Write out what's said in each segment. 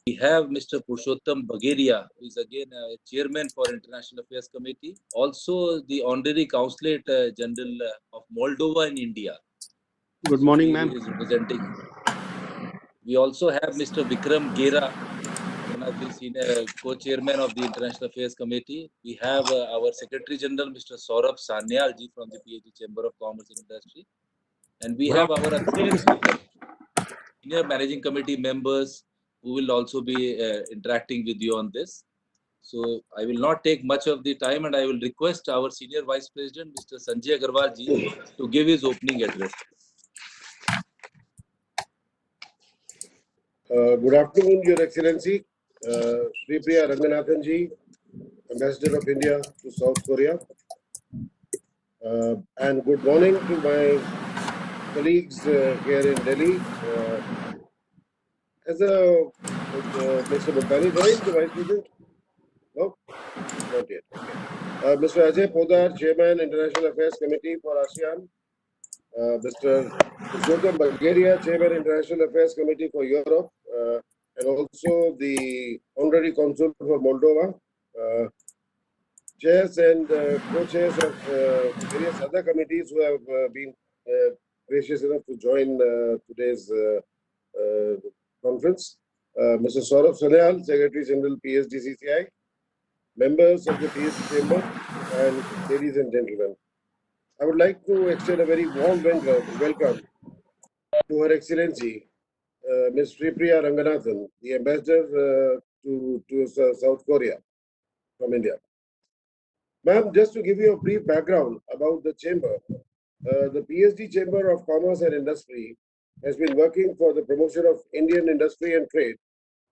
We have Mr. Purushottam Bagheria, who is again chairman for International Affairs Committee, also the honorary consulate general of Moldova in India. Good morning, ma'am. He is representing. We also have Mr. Vikram Gera, one of the senior co-chairman of the International Affairs Committee. We have our Secretary General, Mr. Saurabh Sanyal ji from the PhD Chamber of Commerce and Industry. And we have our other senior managing committee members who will also be interacting with you on this. So I will not take much of the time, and I will request our Senior Vice President, Mr. Sanjay Agarwal ji, to give his opening address. Good afternoon, Your Excellency, Sri Priya Ranganathan ji, Ambassador of India to South Korea, and good morning to my colleagues here in Delhi. Mr. Multani joined, the Vice President? No, not yet. Okay. Mr. Ajay Podar, Chairman, International Affairs Committee for ASEAN. Mr. Purushottam Bagheria, Chairman, International Affairs Committee for Europe, and also the Honorary Consul for Moldova, chairs and co-chairs of various other committees who have been gracious enough to join today's conference. Mr. Saurabh Sanyal, Secretary General PSDCCI, members of the PhD Chamber, and ladies and gentlemen. I would like to extend a very warm welcome to Her Excellency, Ms. Sri Priya Ranganathan, the Ambassador to South Korea from India. Ma'am, just to give you a brief background about the Chamber, the PSD Chamber of Commerce and Industry has been working for the promotion of Indian industry and trade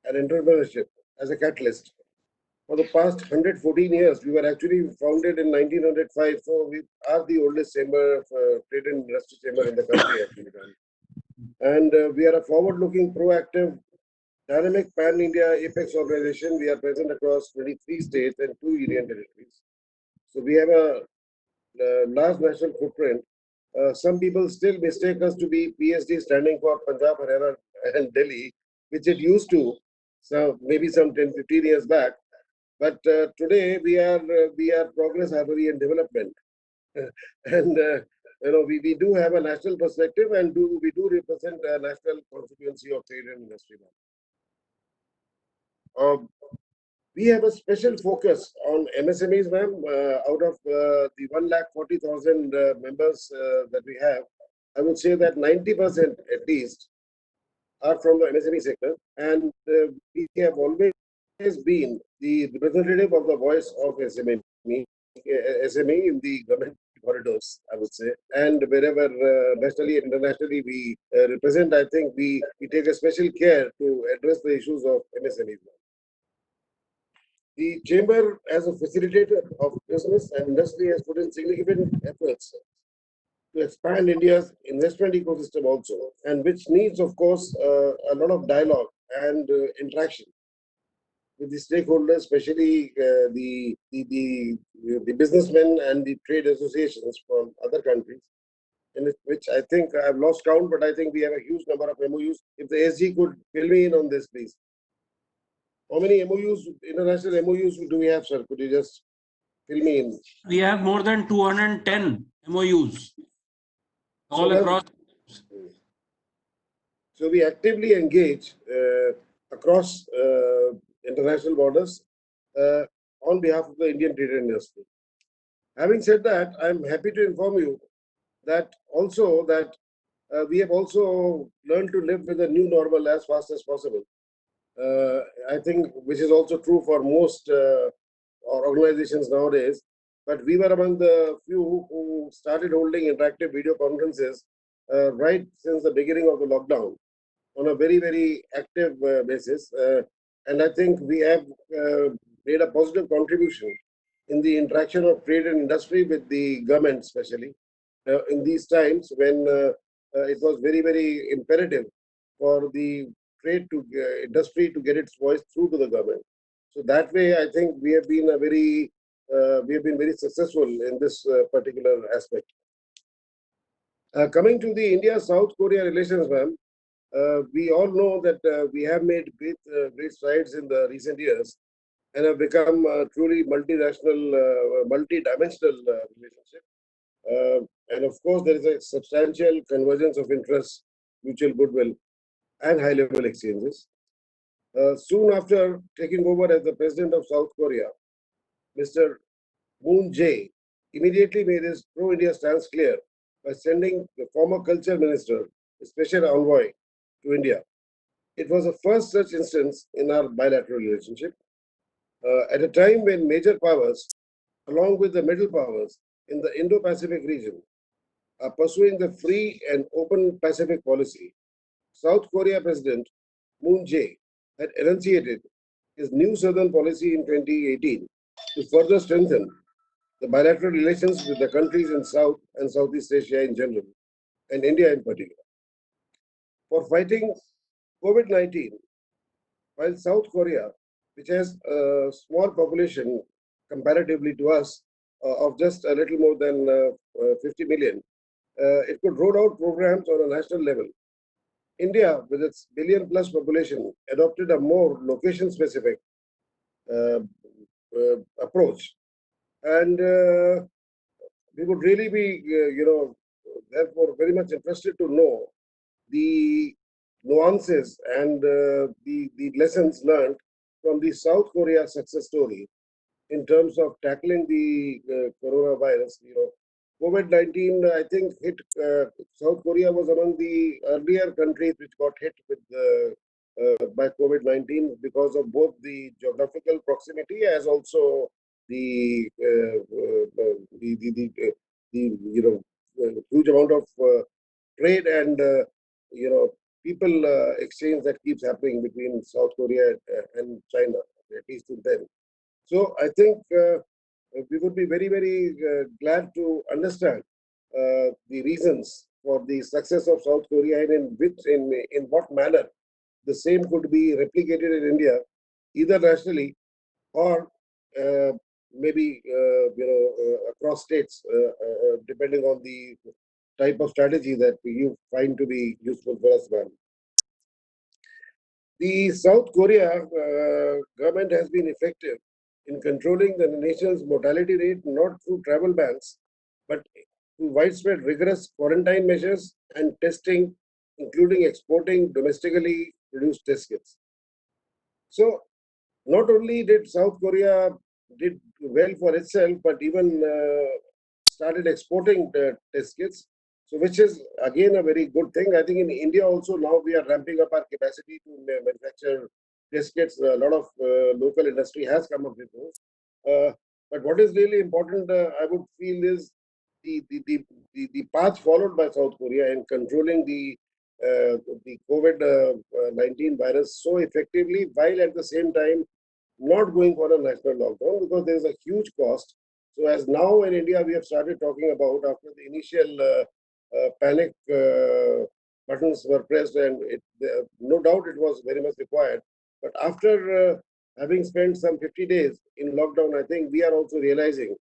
and entrepreneurship as a catalyst. For the past 114 years, we were actually founded in 1905, so we are the oldest chamber of trade and industry chamber in the country, actually. And we are a forward-looking, proactive, dynamic pan-India apex organization. We are present across 23 states and 2 union territories. So we have a large national footprint. Some people still mistake us to be PSD standing for Punjab, Haryana, and Delhi, which it used to, so maybe some 10, 15 years back. But today we are progress, harmony, and development, and we do have a national perspective, and we do represent a national constituency of trade and industry. We have a special focus on MSMEs, ma'am. Out of the 140,000 members that we have, I would say that 90% at least are from the MSME sector, and we have always been the representative of the voice of SME in the government corridors, I would say, and wherever nationally and internationally we represent, I think we take a special care to address the issues of MSMEs. The Chamber, as a facilitator of business and industry, has put in significant efforts to expand India's investment ecosystem also, and which needs, of course, a lot of dialogue and interaction with the stakeholders, especially the businessmen and the trade associations from other countries, in which I think I've lost count, but I think we have a huge number of MOUs. If the SG could fill me in on this, please. How many MOUs, international MOUs do we have, sir? Could you just fill me in? We have more than 210 MOUs all across. So we actively engage across international borders on behalf of the Indian trade industry. Having said that, I'm happy to inform you that also that we have also learned to live with the new normal as fast as possible. I think which is also true for most organizations nowadays. But we were among the few who started holding interactive video conferences right since the beginning of the lockdown on a very, very active basis. And I think we have made a positive contribution in the interaction of trade and industry with the government, especially in these times when it was very, very imperative for the trade to industry to get its voice through to the government. So that way, I think we have been very successful in this particular aspect. Coming to the India-South Korea relations, ma'am, We all know that we have made great strides in the recent years and have become a truly multinational, multi-dimensional relationship. And of course, there is a substantial convergence of interests, mutual goodwill, and high-level exchanges. Soon after taking over as the president of South Korea, Mr. Moon Jae immediately made his pro-India stance clear by sending the former culture minister, a special envoy, to India. It was the first such instance in our bilateral relationship. At a time when major powers, along with the middle powers in the Indo-Pacific region, are pursuing the free and open Pacific policy, South Korea President Moon Jae had enunciated his new Southern policy in 2018 to further strengthen the bilateral relations with the countries in South and Southeast Asia in general, and India in particular. For fighting COVID-19, while South Korea, which has a small population comparatively to us of just a little more than 50 million, it could roll out programs on a national level. India, with its billion-plus population, adopted a more location-specific uh, approach, and we would really be, therefore, very much interested to know the nuances and the lessons learned from the South Korea success story in terms of tackling the coronavirus. COVID-19, I think, hit South Korea was among the earlier countries which got hit with by COVID-19 because of both the geographical proximity as also the huge amount of trade and people exchange that keeps happening between South Korea and China, at least in then. So I think we would be very, very glad to understand the reasons for the success of South Korea and in what manner the same could be replicated in India, either nationally or maybe across states, depending on the type of strategy that you find to be useful for us, ma'am. The South Korea government has been effective in controlling the nation's mortality rate not through travel bans, but through widespread rigorous quarantine measures and testing, including exporting domestically produced test kits. So not only did South Korea did well for itself, but even started exporting the test kits. So, which is again a very good thing. I think in India also now we are ramping up our capacity to manufacture test kits. A lot of local industry has come up with those. But what is really important, I would feel, is the path followed by South Korea in controlling the COVID-19 virus so effectively, while at the same time not going for a national lockdown, because there is a huge cost. So as now in India we have started talking about, after the initial panic buttons were pressed, and no doubt it was very much required. But after having spent some 50 days in lockdown, I think we are also realizing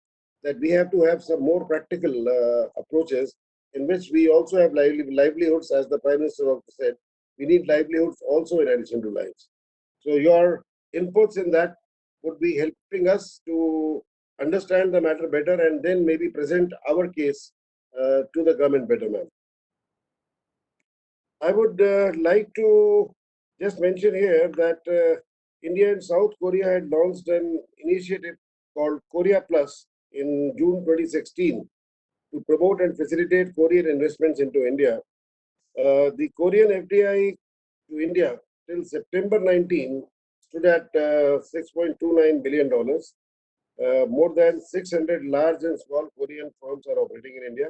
that we have to have some more practical approaches in which we also have livelihoods, as the Prime Minister also said. We need livelihoods also in addition to lives. So your inputs in that would be helping us to understand the matter better and then maybe present our case to the government better, ma'am. I would like to just mention here that India and South Korea had launched an initiative called Korea Plus in June 2016 to promote and facilitate Korean investments into India. The Korean FDI to India till September 19 stood at $6.29 billion. More than 600 large and small Korean firms are operating in India.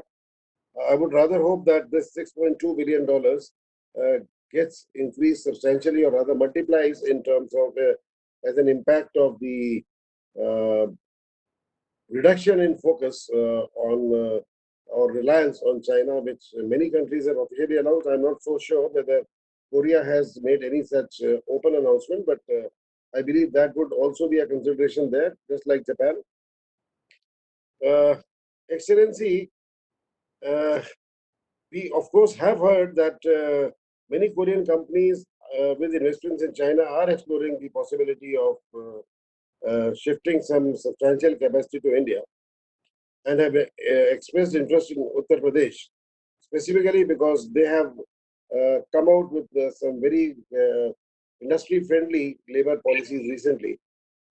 I would rather hope that this $6.2 billion gets increased substantially, or rather multiplies in terms of as an impact of the reduction in focus on or reliance on China, which many countries have officially announced. I'm not so sure whether Korea has made any such open announcement, but I believe that would also be a consideration there, just like Japan. Excellency, we of course have heard that many Korean companies with investments in China are exploring the possibility of shifting some substantial capacity to India and have expressed interest in Uttar Pradesh, specifically because they have come out with some very industry-friendly labor policies recently,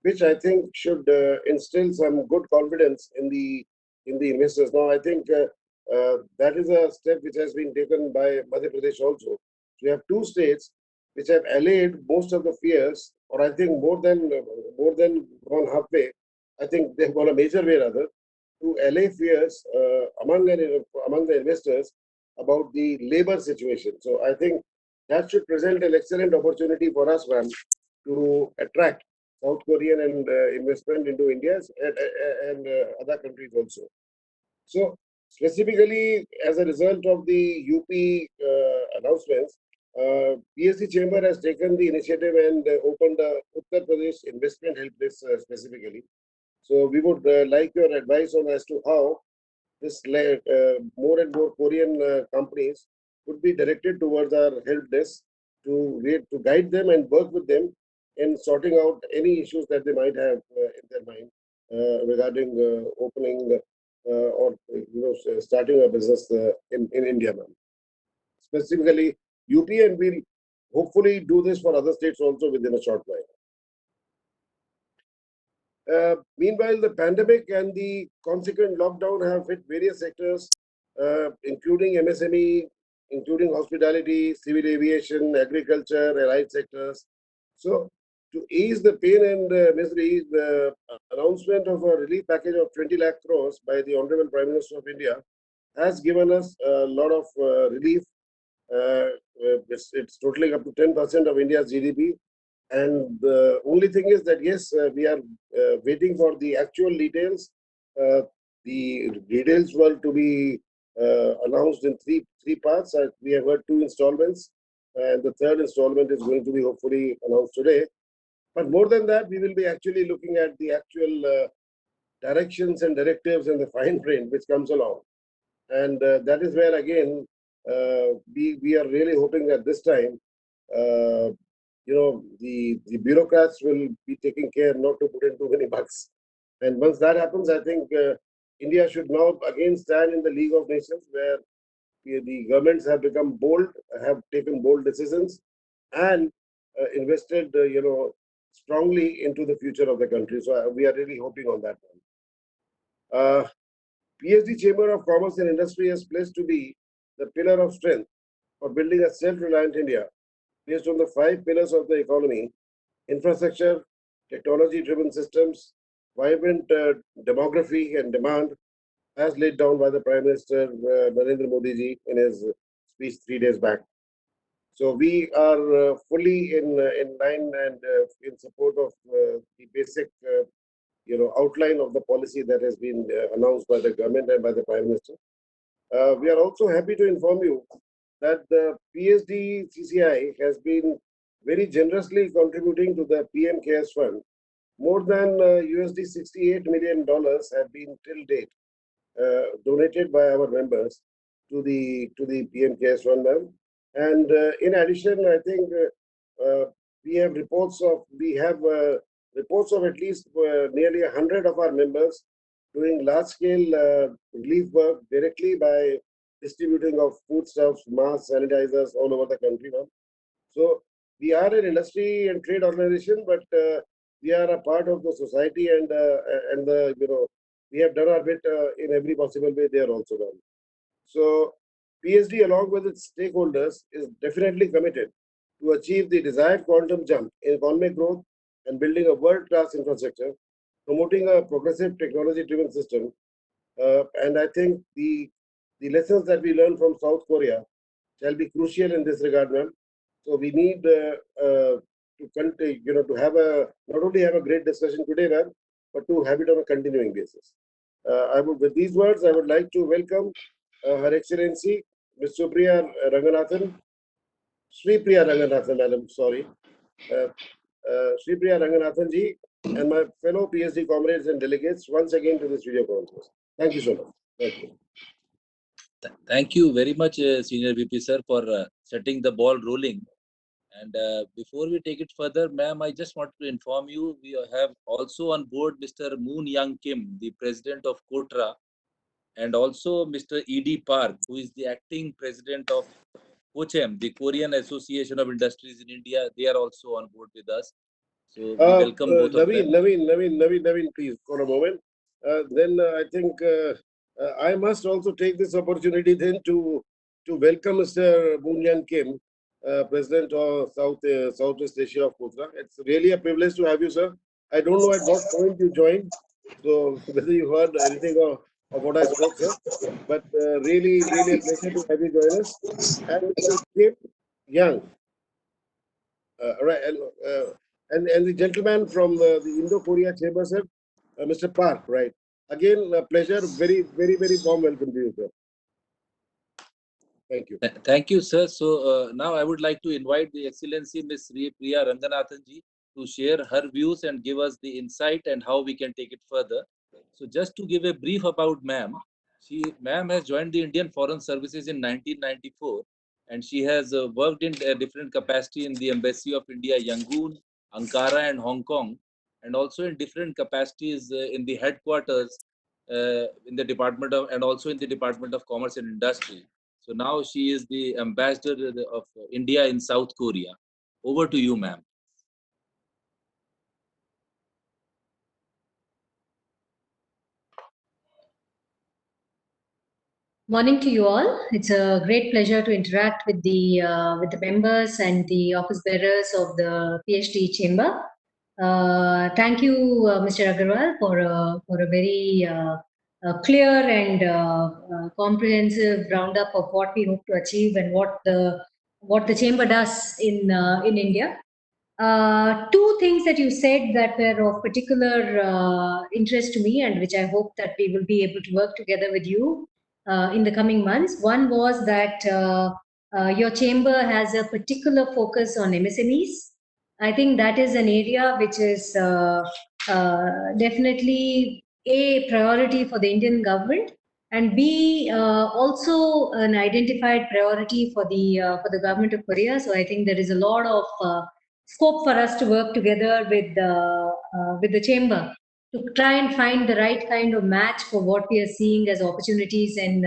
which I think should instill some good confidence in the investors. Now, I think that is a step which has been taken by Madhya Pradesh also. We have two states which have allayed most of the fears, or I think more than gone halfway. I think they've gone a major way rather to allay fears among the investors about the labor situation. So I think that should present an excellent opportunity for us, ma'am, to attract South Korean and investment into India and other countries also. So specifically as a result of the UP announcements, PSD Chamber has taken the initiative and opened the Uttar Pradesh Investment Help Desk specifically. So we would like your advice on as to how this more and more Korean companies would be directed towards our help desk to guide them and work with them in sorting out any issues that they might have in their mind regarding opening or starting a business in India, ma'am. Specifically UP, and we'll hopefully do this for other states also within a short while. Meanwhile, the pandemic and the consequent lockdown have hit various sectors, including MSME, including hospitality, civil aviation, agriculture, allied sectors. So, to ease the pain and misery, the announcement of a relief package of 20 lakh crores by the Honorable Prime Minister of India has given us a lot of relief. It's totaling up to 10% of India's GDP. And the only thing is that, yes, we are waiting for the actual details. The details were to be announced in three parts. We have heard 2 installments, and the third installment is going to be hopefully announced today. But more than that, we will be actually looking at the actual directions and directives and the fine print which comes along. And that is where, again, we are really hoping that this time, the bureaucrats will be taking care not to put in too many bugs. And once that happens, I think India should now again stand in the League of Nations, where the governments have become bold, have taken bold decisions, and invested, strongly into the future of the country. So we are really hoping on that one. PSD Chamber of Commerce and Industry is pledged to be the pillar of strength for building a self-reliant India based on the 5 pillars of the economy: infrastructure, technology-driven systems, vibrant demography and demand, as laid down by the Prime Minister Narendra Modi ji in his speech 3 days back. So we are fully in line and in support of the basic outline of the policy that has been announced by the government and by the Prime Minister. We are also happy to inform you that the PSD CCI has been very generously contributing to the PM CARES Fund. More than USD $68 million have been till date donated by our members to the PM CARES Fund. And in addition, I think we have reports of at least nearly 100 of our members doing large-scale relief work directly by distributing of foodstuffs, masks, sanitizers all over the country now. So we are an industry and trade organization, but we are a part of the society, and we have done our bit in every possible way there also now. So PSD, along with its stakeholders, is definitely committed to achieve the desired quantum jump in economic growth and building a world-class infrastructure, promoting a progressive technology-driven system. And I think the lessons that we learned from South Korea shall be crucial in this regard, ma'am. So we need to continue, to have not only have a great discussion today, ma'am, but to have it on a continuing basis. With these words, I would like to welcome Her Excellency Ms. Supriya Ranganathan, Sri Priya Ranganathan, madam, sorry. Sri Priya Ranganathan ji, and my fellow PSD comrades and delegates once again to this video conference. Thank you so much. Thank you. Thank you very much, Senior VP sir, for setting the ball rolling. And before we take it further, ma'am, I just want to inform you, we have also on board Mr. Moon Young Kim, the president of Kotra, and also Mr. E.D. Park, who is the acting president of KOCHEM, the Korean Association of Industries in India. They are also on board with us. So we welcome both of them. Naveen, please, for a moment. I think I must also take this opportunity then to welcome Mr. Moon Young Kim, President of Southeast Asia of Kotra. It's really a privilege to have you, sir. I don't know at what point you joined, so whether you heard anything of what I spoke, sir. But really a pleasure to have you join us. And Mr. Kim Young, right, and the gentleman from the Indo-Korea Chamber, sir, Mr. Park, right. Again, a pleasure. Very warm welcome to you, sir. Thank you. Thank you, sir. So now I would like to invite the Excellency Ms. Priya Ranganathan ji to share her views and give us the insight and how we can take it further. So just to give a brief about ma'am, ma'am has joined the Indian Foreign Services in 1994, and she has worked in a different capacity in the Embassy of India, Yangon, Ankara, and Hong Kong, and also in different capacities in the headquarters in the Department of, and also in the Department of Commerce and Industry. So now she is the ambassador of India in South Korea. Over to you, ma'am. Morning to you all. It's a great pleasure to interact with the members and the office bearers of the PhD chamber. Thank you, Mr. Agarwal, for a very clear and comprehensive roundup of what we hope to achieve and what the chamber does in India. Two things that you said that were of particular interest to me, and which I hope that we will be able to work together with you in the coming months. One was that your chamber has a particular focus on MSMEs. I think that is an area which is definitely a priority for the Indian government, and B, also an identified priority for the government of Korea. So I think there is a lot of scope for us to work together with the chamber to try and find the right kind of match for what we are seeing as opportunities in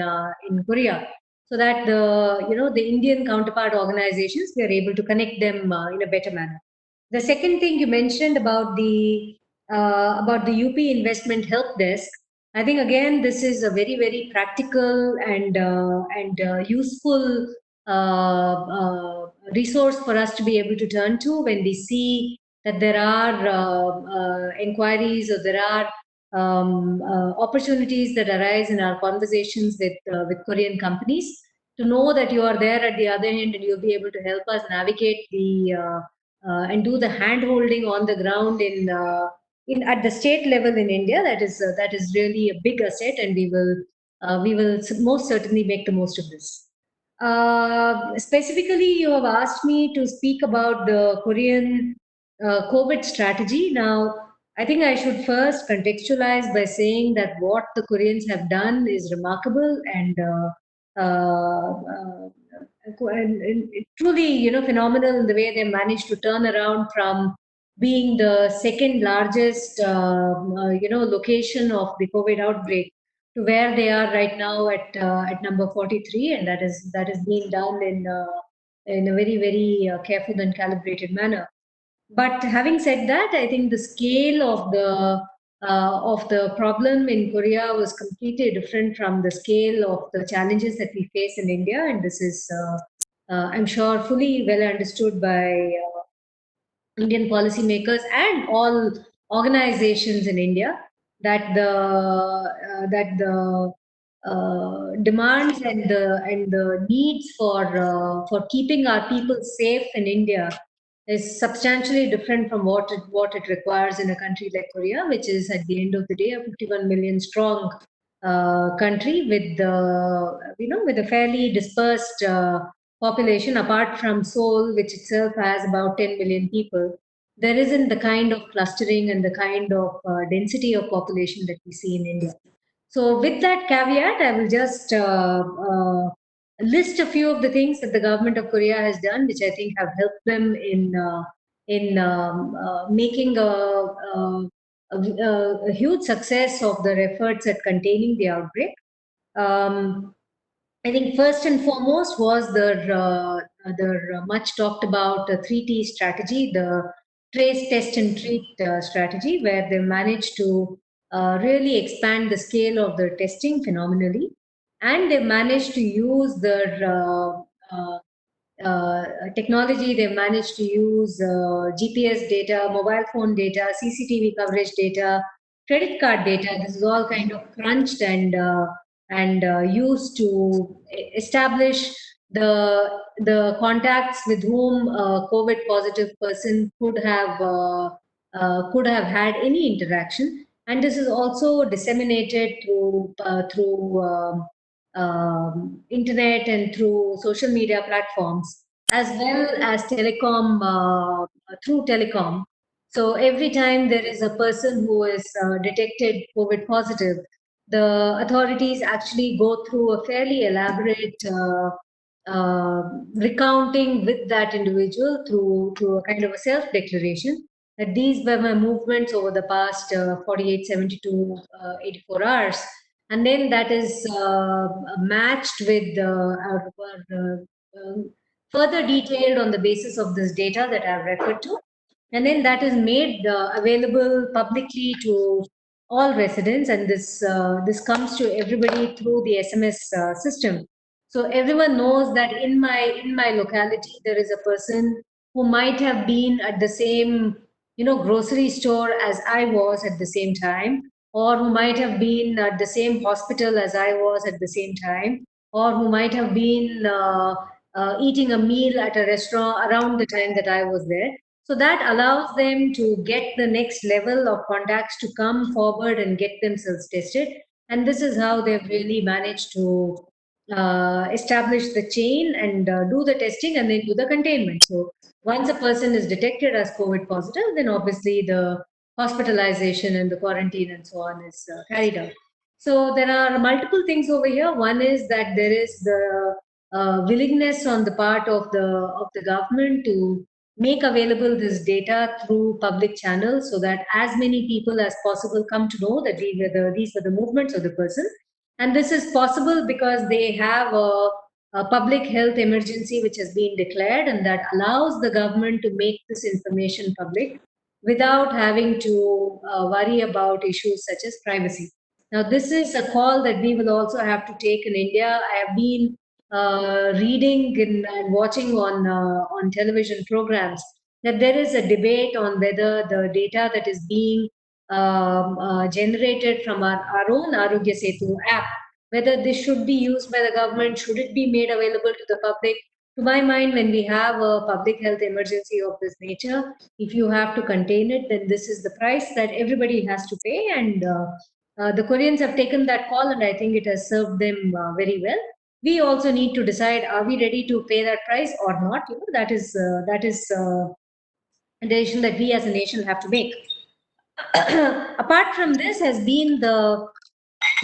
Korea, so that the Indian counterpart organizations, we are able to connect them in a better manner. The second thing you mentioned about the UP Investment Help Desk, I think again this is a very practical and useful resource for us to be able to turn to when we see that there are inquiries or there are opportunities that arise in our conversations with Korean companies. To know that you are there at the other end and you'll be able to help us navigate and do the hand holding on the ground at the state level in India, that is really a big asset, and we will most certainly make the most of this. Specifically, you have asked me to speak about the Korean COVID strategy. Now, I think I should first contextualize by saying that what the Koreans have done is remarkable and truly, phenomenal in the way they managed to turn around from being the second largest, location of the COVID outbreak to where they are right now at number 43, and that is being done in a very careful and calibrated manner. But having said that, I think the scale of the problem in Korea was completely different from the scale of the challenges that we face in India, and this is, I'm sure, fully well understood by Indian policymakers and all organizations in India, that the demands and the needs for keeping our people safe in India is substantially different from what it requires in a country like Korea, which is at the end of the day a 51 million strong country with with a fairly dispersed population. Apart from Seoul, which itself has about 10 million people, there isn't the kind of clustering and the kind of density of population that we see in India. So with that caveat, I will just list a few of the things that the government of Korea has done, which I think have helped them in making a huge success of their efforts at containing the outbreak. I think first and foremost was the much talked about 3T strategy, the trace, test, and treat strategy, where they managed to really expand the scale of their testing phenomenally, and they managed to use their technology. They managed to use GPS data, mobile phone data, CCTV coverage data, credit card data. This is all kind of crunched and used to establish the contacts with whom a COVID positive person could have had any interaction. And this is also disseminated through internet and through social media platforms, as well as telecom through telecom. So every time there is a person who is detected COVID positive, the authorities actually go through a fairly elaborate recounting with that individual through a kind of a self-declaration that these were my movements over the past 48, 72, 84 hours. And then that is matched with further detailed on the basis of this data that I've referred to. And then that is made available publicly to all residents, and this comes to everybody through the SMS system. So everyone knows that in my locality there is a person who might have been at the same grocery store as I was at the same time, or who might have been at the same hospital as I was at the same time, or who might have been eating a meal at a restaurant around the time that I was there. So that allows them to get the next level of contacts to come forward and get themselves tested. And this is how they've really managed to establish the chain and do the testing and then do the containment. So once a person is detected as COVID positive, then obviously the hospitalization and the quarantine and so on is carried out. So there are multiple things over here. One is that there is the willingness on the part of the government to make available this data through public channels, so that as many people as possible come to know that these were the movements of the person. And this is possible because they have a public health emergency which has been declared, and that allows the government to make this information public without having to worry about issues such as privacy. Now, this is a call that we will also have to take in India. I have been reading and watching on television programs that there is a debate on whether the data that is being generated from our own Arogya Setu app, whether this should be used by the government, should it be made available to the public. To my mind, when we have a public health emergency of this nature, if you have to contain it, then this is the price that everybody has to pay. And the Koreans have taken that call, and I think it has served them very well. We also need to decide: are we ready to pay that price or not? That is a decision that we as a nation have to make. Apart from this, has been the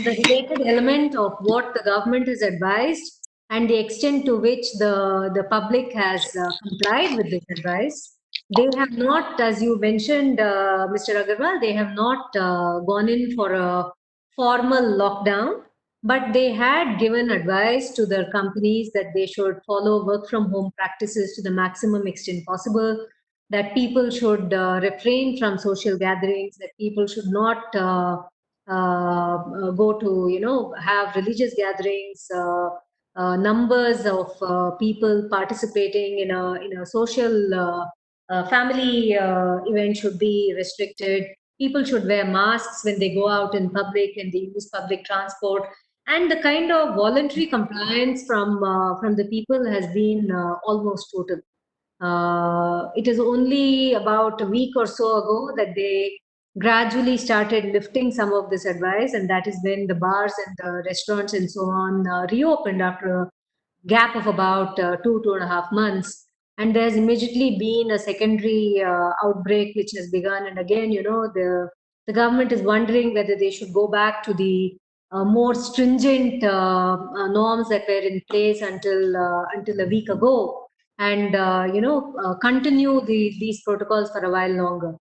related element of what the government has advised and the extent to which the public has complied with this advice. They have not, as you mentioned, Mr. Agarwal, they have not gone in for a formal lockdown, but they had given advice to their companies that they should follow work from home practices to the maximum extent possible, that people should refrain from social gatherings, that people should not go to have religious gatherings, numbers of people participating in a social family event should be restricted. People should wear masks when they go out in public and they use public transport. And the kind of voluntary compliance from the people has been almost total. It is only about a week or so ago that they gradually started lifting some of this advice, and that is when the bars and the restaurants and so on reopened after a gap of about 2.5 months. And there's immediately been a secondary outbreak which has begun. And again, the government is wondering whether they should go back to the more stringent norms that were in place until a week ago, and continue these protocols for a while longer.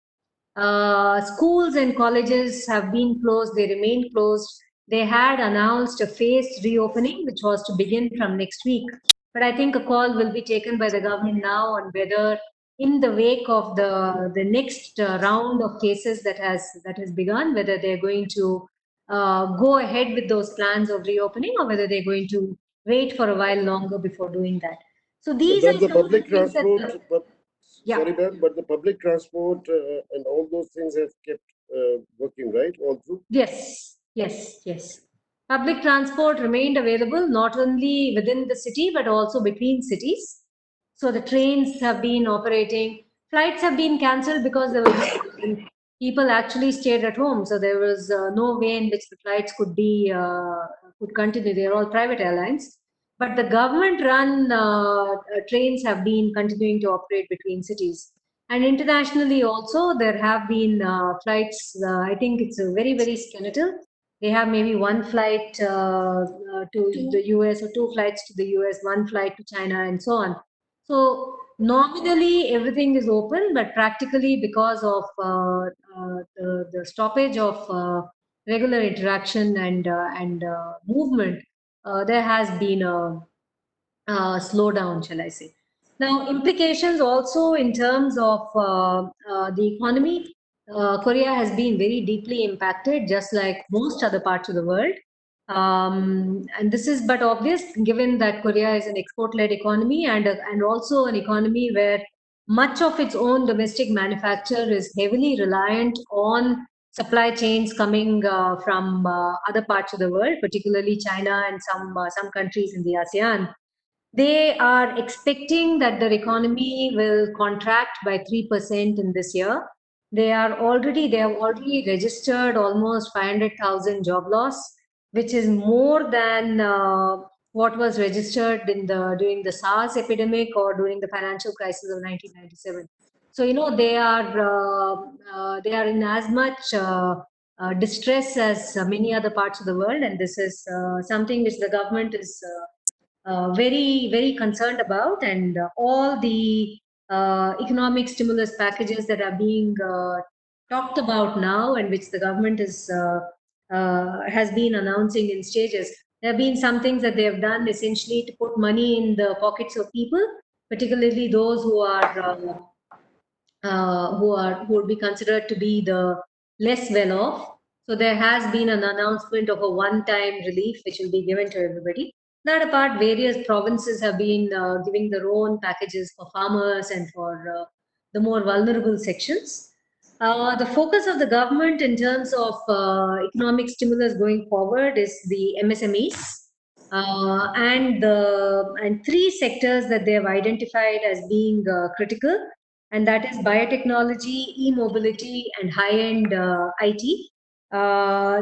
Schools and colleges have been closed; they remain closed. They had announced a phased reopening, which was to begin from next week. But I think a call will be taken by the government now on whether, in the wake of the next round of cases that has begun, whether they're going to go ahead with those plans of reopening, or whether they're going to wait for a while longer before doing that. So these are But the some of the public things that transport, yeah. sorry, ma'am, but the public transport and all those things have kept working, right, all through? Yes, yes, yes. Public transport remained available not only within the city but also between cities. So the trains have been operating. Flights have been cancelled because there was people actually stayed at home, so there was no way in which the flights could continue. They are all private airlines, but the government-run trains have been continuing to operate between cities. And internationally also, there have been flights. I think it's a very, very skeletal. They have maybe one flight to the US, or two flights to the US, one flight to China, and so on. So nominally, everything is open, but practically, because of the stoppage of regular interaction and movement, there has been a slowdown, shall I say. Now, implications also in terms of the economy. Korea has been very deeply impacted, just like most other parts of the world. And this is but obvious given that Korea is an export-led economy, and also an economy where much of its own domestic manufacture is heavily reliant on supply chains coming from other parts of the world, particularly China and some countries in the ASEAN. They are expecting that their economy will contract by 3% in this year. They have already registered almost 500,000 job loss, which is more than what was registered during the SARS epidemic or during the financial crisis of 1997. So they are in as much distress as many other parts of the world, and this is something which the government is very, very concerned about, and all the economic stimulus packages that are being talked about now, and which the government has been announcing in stages. There have been some things that they have done essentially to put money in the pockets of people, particularly those who would be considered to be the less well off. So there has been an announcement of a one-time relief which will be given to everybody. That apart, various provinces have been giving their own packages for farmers and for the more vulnerable sections. The focus of the government in terms of economic stimulus going forward is the MSMEs, and three sectors that they have identified as being critical, and that is biotechnology, e-mobility, and high-end IT.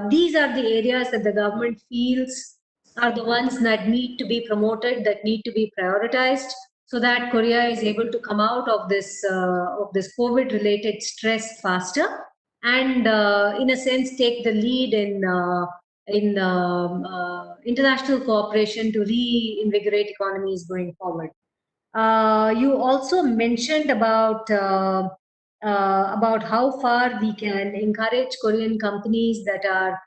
These are the areas that the government feels are the ones that need to be promoted, that need to be prioritized, so that Korea is able to come out of this COVID-related stress faster, and in a sense take the lead in international cooperation to reinvigorate economies going forward. You also mentioned about how far we can encourage Korean companies that are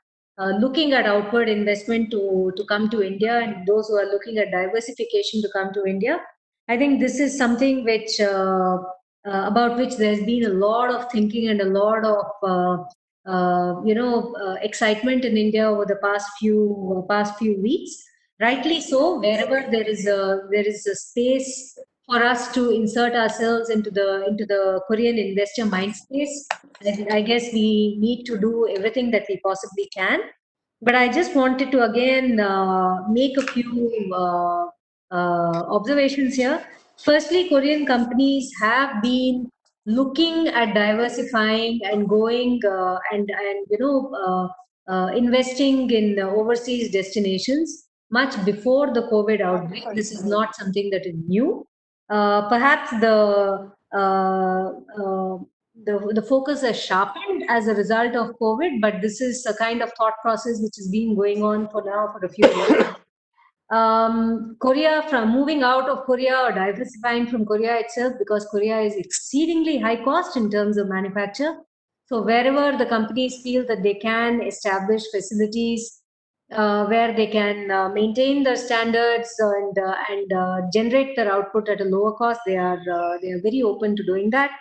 looking at outward investment to come to India, and those who are looking at diversification to come to India. I think this is something which about which there's been a lot of thinking and a lot of excitement in India over the past few weeks. Rightly so, wherever there is a space for us to insert ourselves into the Korean investor mind space, I guess we need to do everything that we possibly can. But I just wanted to again make a few observations here. Firstly, Korean companies have been looking at diversifying and going investing in overseas destinations much before the COVID outbreak. This is not something that is new. Perhaps the focus has sharpened as a result of COVID, but this is a kind of thought process which has been going on for a few years. Korea, from moving out of Korea or diversifying from Korea itself, because Korea is exceedingly high cost in terms of manufacture. So wherever the companies feel that they can establish facilities where they can maintain their standards and generate their output at a lower cost, they are very open to doing that.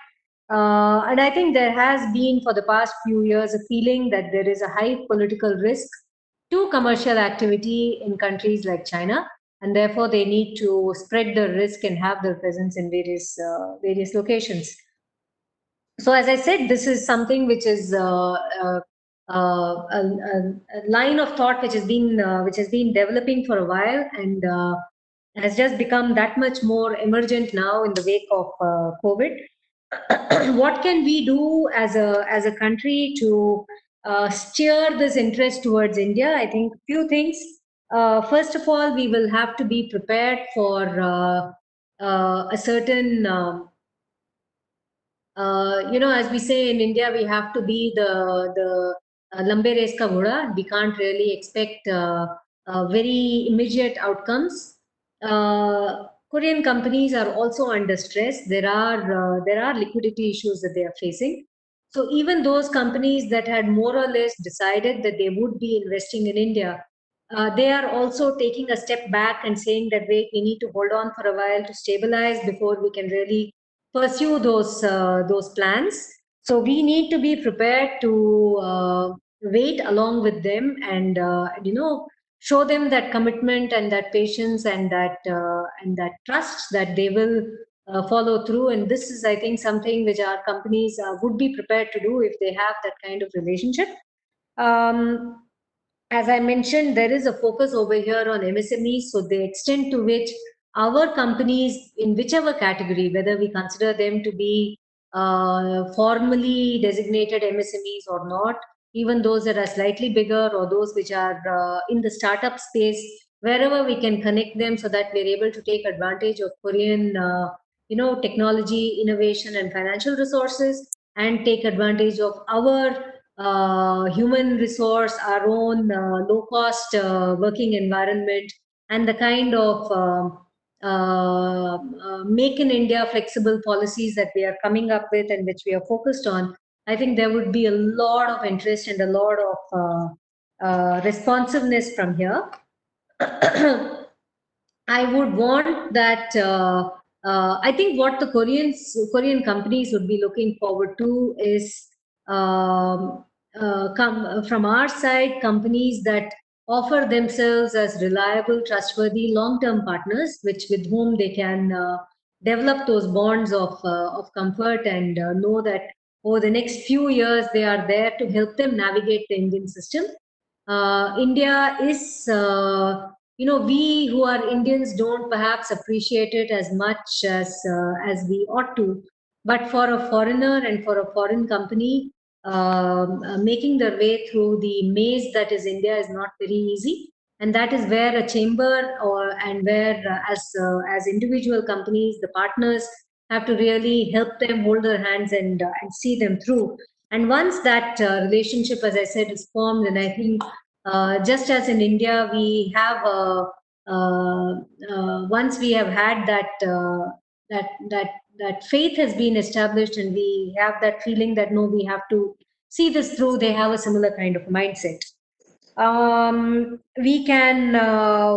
And I think there has been for the past few years a feeling that there is a high political risk to commercial activity in countries like China, and therefore they need to spread the risk and have their presence in various locations. So, as I said, this is something which is a line of thought which has been developing for a while and has just become that much more emergent now in the wake of COVID. What can we do as a country to steer this interest towards India? I think few things. First of all, we will have to be prepared for a certain as we say in India, we have to be the lambe race ka ghoda. We can't really expect very immediate outcomes. Korean companies are also under stress. There are liquidity issues that they are facing. So even those companies that had more or less decided that they would be investing in India, they are also taking a step back and saying that wait, we need to hold on for a while to stabilize before we can really pursue those plans. So we need to be prepared to wait along with them and show them that commitment and that patience and that trust that they will follow through. And this is, I think, something which our companies would be prepared to do if they have that kind of relationship. As I mentioned, there is a focus over here on MSMEs. So the extent to which our companies, in whichever category, whether we consider them to be formally designated MSMEs or not, even those that are slightly bigger or those which are in the startup space, wherever we can connect them so that we're able to take advantage of Korean, technology, innovation, and financial resources, and take advantage of our human resource, our own low-cost working environment, and the kind of make in India flexible policies that we are coming up with and which we are focused on. I think there would be a lot of interest and a lot of responsiveness from here. I would want that. I think what the Korean companies would be looking forward to is come from our side, companies that offer themselves as reliable, trustworthy, long-term partners, with whom they can develop those bonds of comfort and know that over the next few years they are there to help them navigate the Indian system. India is we who are Indians don't perhaps appreciate it as much as we ought to. But for a foreigner and for a foreign company, making their way through the maze that is India is not very easy. And that is where a chamber and where as individual companies, the partners have to really help them hold their hands and see them through. And once that relationship, as I said, is formed, and I think just as in India, we have once we have had that faith has been established, and we have that feeling that no, we have to see this through. They have a similar kind of mindset. We can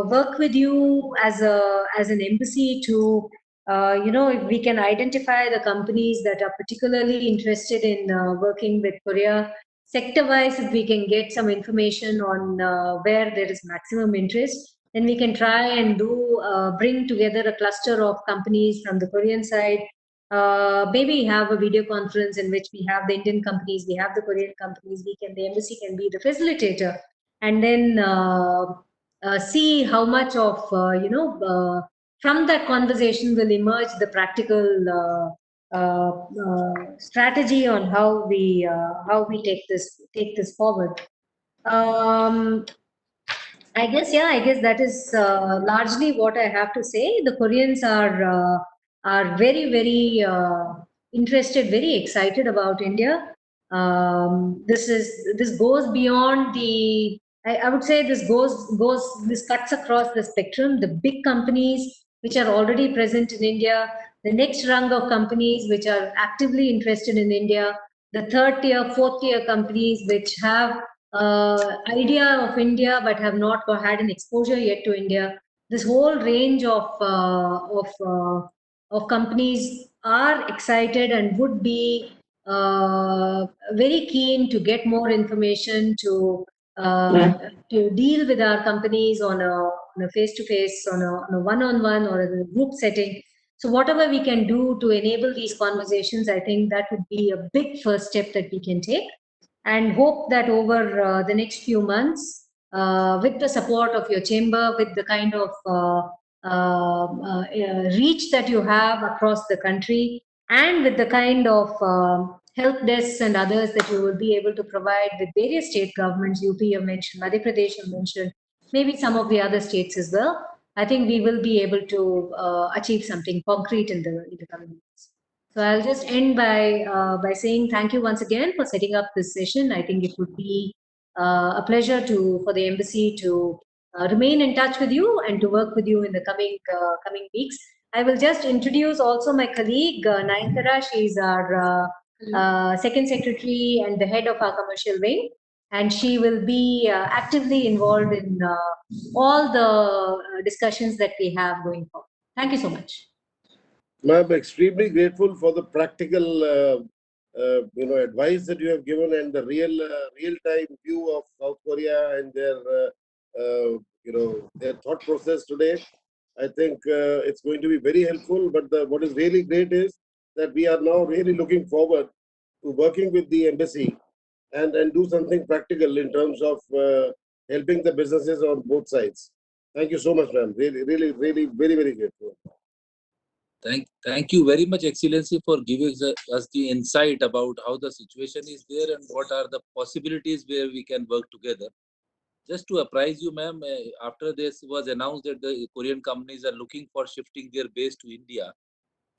work with you as an embassy to if we can identify the companies that are particularly interested in working with Korea sector wise. If we can get some information on where there is maximum interest, then we can try and bring together a cluster of companies from the Korean side. Maybe have a video conference in which we have the Indian companies, we have the Korean companies, the embassy can be the facilitator, and then see how much of from that conversation will emerge the practical strategy on how we take this forward. I guess that is largely what I have to say. The Koreans are very, very interested, very excited about India. This goes beyond the. I would say this this cuts across the spectrum. The big companies which are already present in India, the next rung of companies which are actively interested in India, the third tier, fourth tier companies which have idea of India but have not had an exposure yet to India. This whole range of companies are excited and would be very keen to get more information to deal with our companies on a face-to-face, on a one-on-one or in a group setting. So whatever we can do to enable these conversations, I think that would be a big first step that we can take, and hope that over the next few months, with the support of your chamber, with the kind of reach that you have across the country, and with the kind of help desks and others that you will be able to provide with various state governments, UP you mentioned, Madhya Pradesh you mentioned, maybe some of the other states as well, I think we will be able to achieve something concrete in the coming months. So I'll just end by saying thank you once again for setting up this session. I think it would be a pleasure for the embassy to remain in touch with you and to work with you in the coming weeks. I will just introduce also my colleague Nayanthara. She is our second secretary and the head of our commercial wing, and she will be actively involved in all the discussions that we have going forward. Thank you so much. I'm extremely grateful for the practical, advice that you have given and the real-time view of South Korea and their thought process today. I think it's going to be very helpful. But what is really great is that we are now really looking forward to working with the embassy and do something practical in terms of helping the businesses on both sides. Thank you so much, ma'am. Really, really, really, very, very grateful. Thank you very much, Excellency, for giving us the insight about how the situation is there and what are the possibilities where we can work together. Just to apprise you, ma'am, after this was announced that the Korean companies are looking for shifting their base to India.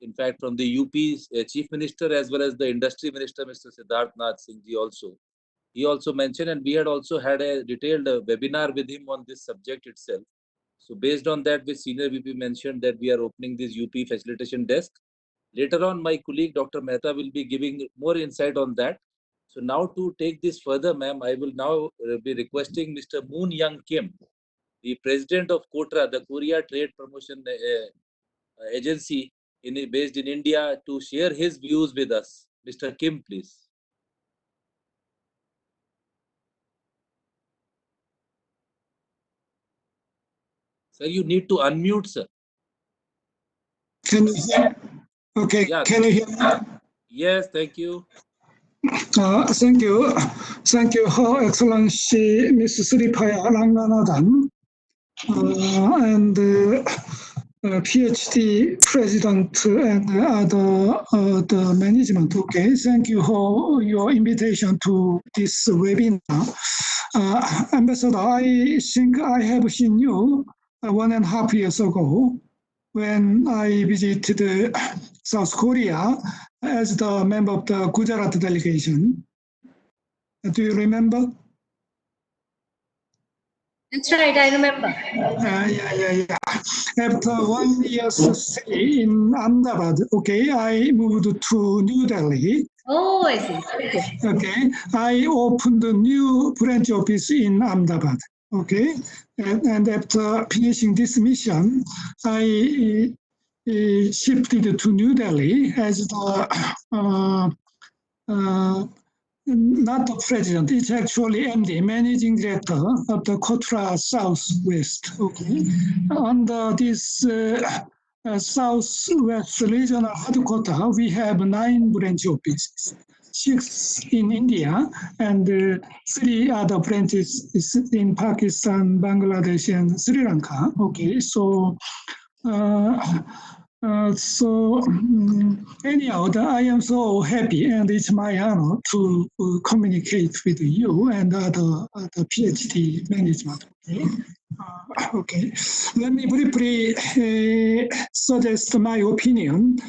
In fact, from the UP's Chief Minister as well as the Industry Minister, Mr. Siddharth Nath Singh ji also. He also mentioned, and we had also had a detailed webinar with him on this subject itself. So based on that, the senior VP mentioned that we are opening this UP facilitation desk. Later on, my colleague Dr. Mehta will be giving more insight on that. So now to take this further, ma'am, I will now be requesting Mr. Moon Young Kim, the president of KOTRA, the Korea Trade Promotion Agency based in India, to share his views with us. Mr. Kim, please. Sir, you need to unmute, sir. Can you hear? Okay, Yeah. can you hear me? Yes, thank you. Thank you. Thank you, Her Excellency Ms. Sripaya Ranganathan, and PhD President and other the management. Okay, thank you for your invitation to this webinar. Ambassador, I think I have seen you 1.5 years ago when I visited South Korea as the member of the Gujarat delegation. Do you remember? That's right, I remember. Yeah. After 1 year's stay in Ahmedabad, okay, I moved to New Delhi. Oh, I see. Okay, I opened a new branch office in Ahmedabad. Okay, and after finishing this mission, I shifted to New Delhi as the not the president, it's actually MD, managing director of the KOTRA Southwest. Okay, under this Southwest regional headquarters, we have 9 branch offices, 6 in India, and 3 other branches in Pakistan, Bangladesh, and Sri Lanka. Okay, so. Anyhow, I am so happy, and it's my honor to communicate with you and other PhD management. Okay, let me briefly suggest my opinion.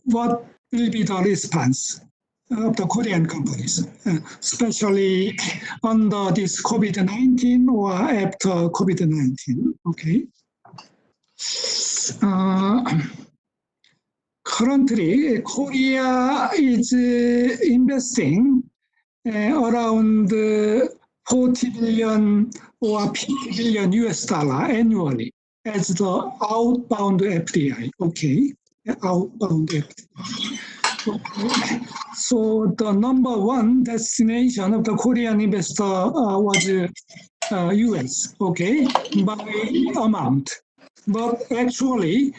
What will be the response of the Korean companies, especially under this COVID-19 or after COVID-19. Okay. Currently, Korea is investing around 40 billion or 50 billion US dollar annually as the outbound FDI. Okay, outbound FDI. Okay. So the number one destination of the Korean investor was US. Okay, by amount, but actually